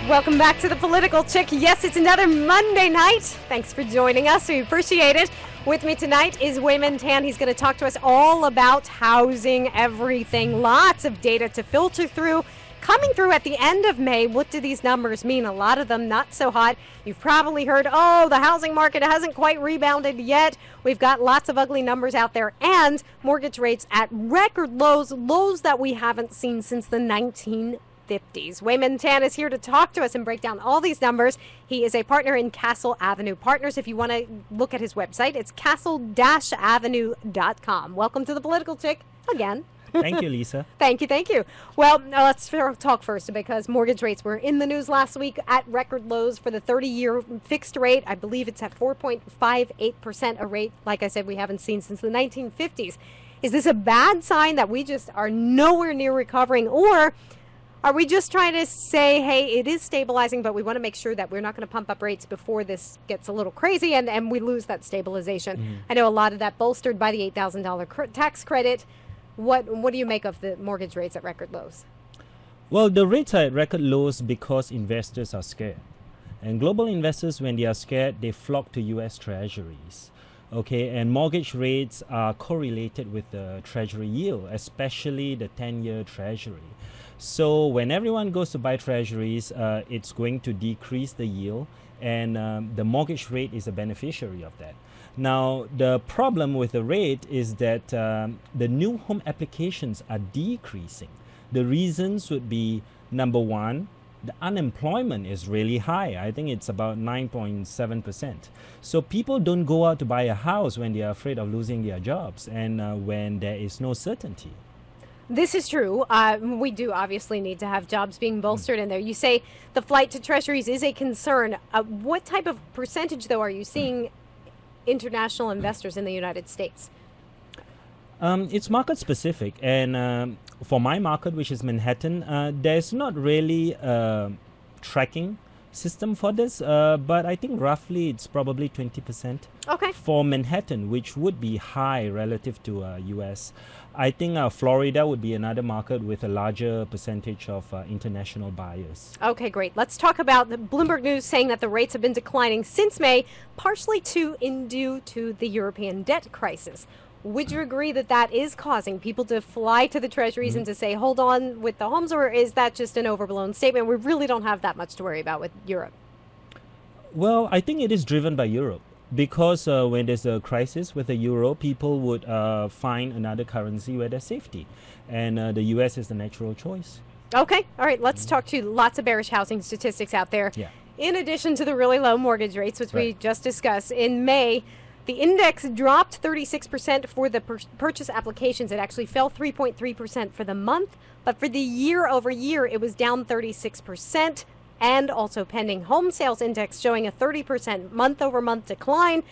Welcome back to the Political Chick. Yes, it's another Monday night. Thanks for joining us. We appreciate it. With me tonight is Wayman Tan. He's going to talk to us all about housing, everything. Lots of data to filter through. Coming through at the end of May, what do these numbers mean? A lot of them not so hot. You've probably heard, oh, the housing market hasn't quite rebounded yet. We've got lots of ugly numbers out there and mortgage rates at record lows, lows that we haven't seen since the 1950s. Wayman Tan is here to talk to us and break down all these numbers. He is a partner in Castle Avenue Partners. If you want to look at his website, it's castle-avenue.com. Welcome to the Political Chick again. Thank you, Lisa. Thank you. Well, let's talk first because mortgage rates were in the news last week at record lows for the 30-year fixed rate. I believe it's at 4.58%, a rate, like I said, we haven't seen since the 1950s. Is this a bad sign that we just are nowhere near recovering, or are we just trying to say, hey, it is stabilizing, but we want to make sure that we're not going to pump up rates before this gets a little crazy and we lose that stabilization? I know a lot of that bolstered by the $8,000 tax credit. What do you make of the mortgage rates at record lows? Well, the rates are at record lows because investors are scared. And global investors, when they are scared, they flock to U.S. treasuries. Okay, and mortgage rates are correlated with the treasury yield, especially the 10-year treasury. So when everyone goes to buy treasuries, it's going to decrease the yield, and the mortgage rate is a beneficiary of that. Now, the problem with the rate is that the new home applications are decreasing. The reasons would be, number one, the unemployment is really high. I think it's about 9.7%. So people don't go out to buy a house when they are afraid of losing their jobs and when there is no certainty. This is true. We do obviously need to have jobs being bolstered in there. You say the flight to treasuries is a concern. What type of percentage, though, are you seeing international investors in the United States? It's market specific, and for my market, which is Manhattan, there's not really a tracking system for this, but I think roughly it's probably 20%. Okay. For Manhattan, which would be high relative to US. I think Florida would be another market with a larger percentage of international buyers. Okay, great. Let's talk about the Bloomberg News saying that the rates have been declining since May, partially due to the European debt crisis. Would you agree that that is causing people to fly to the treasuries and to say, hold on with the homes, or is that just an overblown statement? We really don't have that much to worry about with Europe. Well, I think it is driven by Europe. Because when there's a crisis with the euro, people would find another currency where there's safety. And the US is the natural choice. Okay. All right. Let's talk to lots of bearish housing statistics out there. Yeah. In addition to the really low mortgage rates, which we just discussed, in May, the index dropped 36% for the purchase applications. It actually fell 3.3% for the month. But for the year over year, it was down 36%. And also pending home sales index showing a 30% month-over-month decline.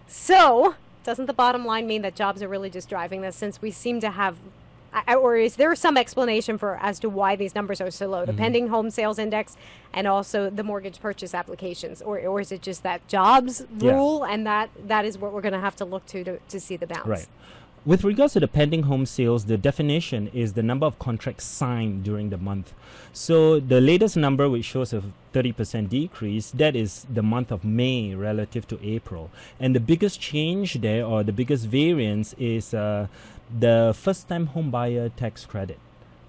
So, doesn't the bottom line mean that jobs are really just driving this, since we seem to have, or is there some explanation as to why these numbers are so low? The pending home sales index and also the mortgage purchase applications, or is it just that jobs rule, and that is what we're going to have to look to see the bounce? Right. With regards to the pending home sales, the definition is the number of contracts signed during the month. So the latest number, which shows a 30% decrease, that is the month of May relative to April. And the biggest change there, or the biggest variance, is the first-time home buyer tax credit.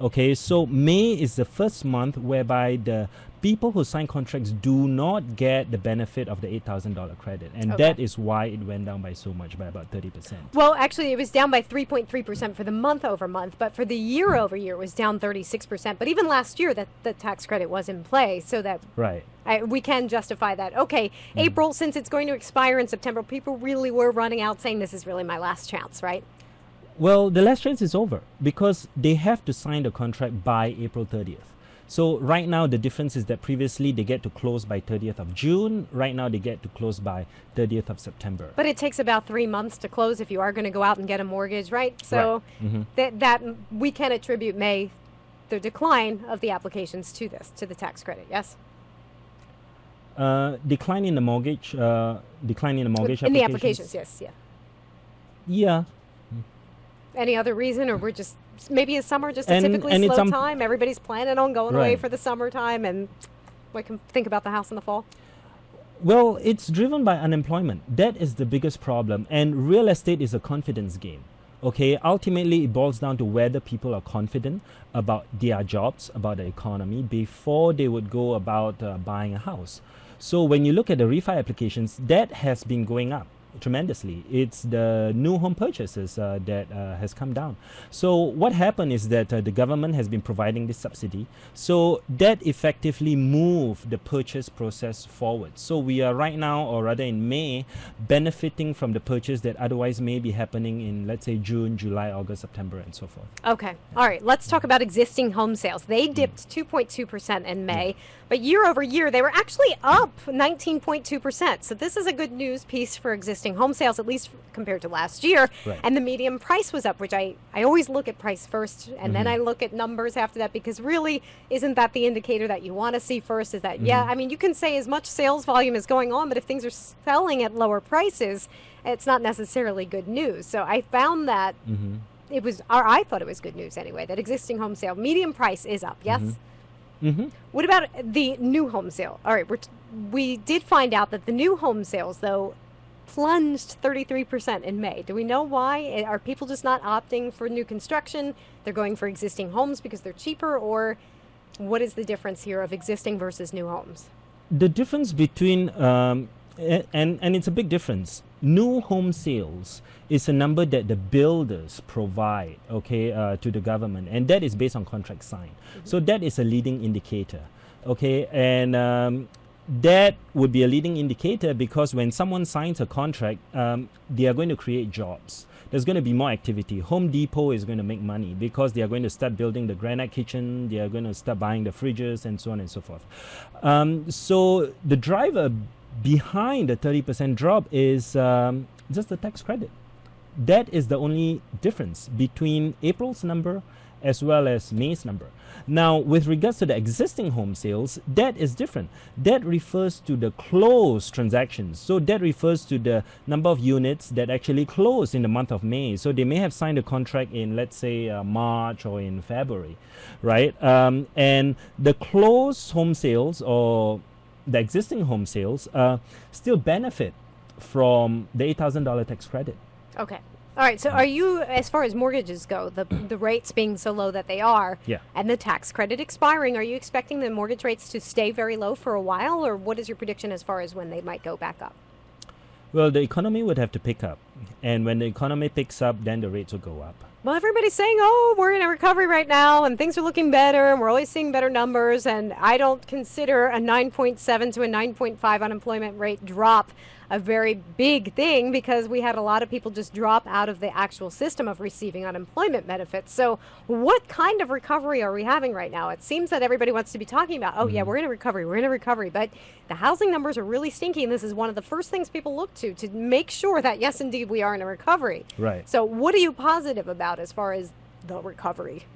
Okay, so May is the first month whereby the people who sign contracts do not get the benefit of the $8,000 credit. And that is why it went down by so much, by about 30%. Well, actually, it was down by 3.3% for the month over month, but for the year over year, it was down 36%. But even last year, that the tax credit was in play, so that we can justify that. Okay, April, since it's going to expire in September, people really were running out saying this is really my last chance, right? Well, the last chance is over because they have to sign the contract by April 30th. So right now, the difference is that previously they get to close by 30th of June. Right now, they get to close by 30th of September. But it takes about 3 months to close if you are going to go out and get a mortgage, right? So that we can attribute the decline of the applications to the tax credit, yes? Decline in the mortgage in the applications, yes, yeah. Yeah. Any other reason, or we're just maybe it's summer, just a typically slow time? Everybody's planning on going away for the summertime, and we can think about the house in the fall? Well, it's driven by unemployment. That is the biggest problem. And real estate is a confidence game. Okay, ultimately it boils down to whether people are confident about their jobs, about the economy, before they would go about buying a house. So when you look at the refi applications, that has been going up tremendously. It's the new home purchases that has come down. So what happened is that the government has been providing this subsidy. So that effectively moved the purchase process forward. So we are right now, or rather in May, benefiting from the purchase that otherwise may be happening in, let's say, June, July, August, September, and so forth. Okay. All right. Let's talk about existing home sales. They dipped 2.2% in May, but year over year, they were actually up 19.2%. So this is a good news piece for existing home sales, at least compared to last year. Right. And the median price was up, which I always look at price first, and then I look at numbers after that, because really, isn't that the indicator that you want to see first? Is that, yeah, I mean, you can say as much sales volume is going on, but if things are selling at lower prices, it's not necessarily good news. So I found that it was, or I thought it was good news anyway, that existing home sale median price is up. Yes. What about the new home sale? All right, we did find out that the new home sales, though, plunged 33% in May. Do we know why? Are people just not opting for new construction? They're going for existing homes because they're cheaper, or what is the difference here of existing versus new homes? The difference between, and it's a big difference, new home sales is a number that the builders provide, okay, to the government, and that is based on contract signed. So that is a leading indicator, okay, and that would be a leading indicator because when someone signs a contract, they are going to create jobs. There's going to be more activity. Home Depot is going to make money because they are going to start building the granite kitchen, they are going to start buying the fridges, and so on and so forth. So the driver behind the 30% drop is just the tax credit. That is the only difference between April's number as well as May's number. Now, with regards to the existing home sales, that is different. That refers to the closed transactions. So that refers to the number of units that actually closed in the month of May. So they may have signed a contract in, let's say, March or in February, right? And the closed home sales or the existing home sales still benefit from the $8,000 tax credit. Okay. All right. So are you, as far as mortgages go, the rates being so low that they are, and the tax credit expiring, are you expecting the mortgage rates to stay very low for a while, or what is your prediction as far as when they might go back up? Well, the economy would have to pick up. And when the economy picks up, then the rates will go up. Well, everybody's saying, oh, we're in a recovery right now and things are looking better and we're always seeing better numbers. And I don't consider a 9.7 to a 9.5 unemployment rate drop a very big thing because we had a lot of people just drop out of the actual system of receiving unemployment benefits. So what kind of recovery are we having right now? It seems that everybody wants to be talking about, oh, yeah, we're in a recovery. But the housing numbers are really stinky. And this is one of the first things people look to make sure that, yes, indeed, we are in a recovery. Right. So what are you positive about as far as the recovery?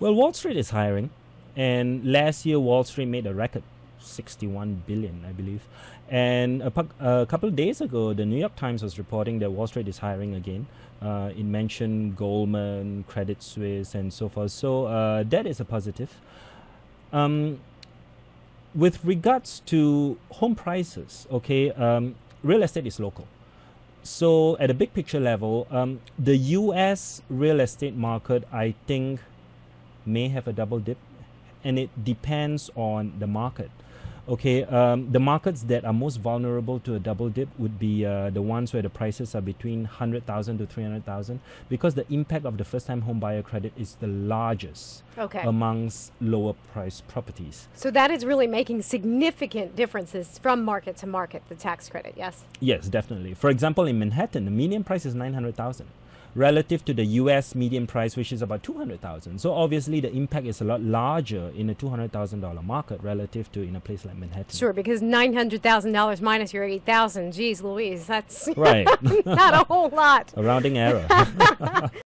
Well, Wall Street is hiring. And last year, Wall Street made a record, 61 billion, I believe. And a couple of days ago, the New York Times was reporting that Wall Street is hiring again. It mentioned Goldman, Credit Suisse, and so forth. So that is a positive. With regards to home prices, okay, real estate is local. So at a big picture level, the US real estate market, I think, may have a double dip. And it depends on the market. Okay, the markets that are most vulnerable to a double dip would be the ones where the prices are between 100,000 to 300,000, because the impact of the first-time home buyer credit is the largest amongst lower price properties. So that is really making significant differences from market to market, the tax credit, yes? Yes, definitely. For example, in Manhattan, the median price is 900,000. Relative to the US median price, which is about 200,000. So obviously the impact is a lot larger in a $200,000 market relative to in a place like Manhattan. Sure, because $900,000 minus your 8,000, geez Louise, that's right. not a whole lot. A rounding error.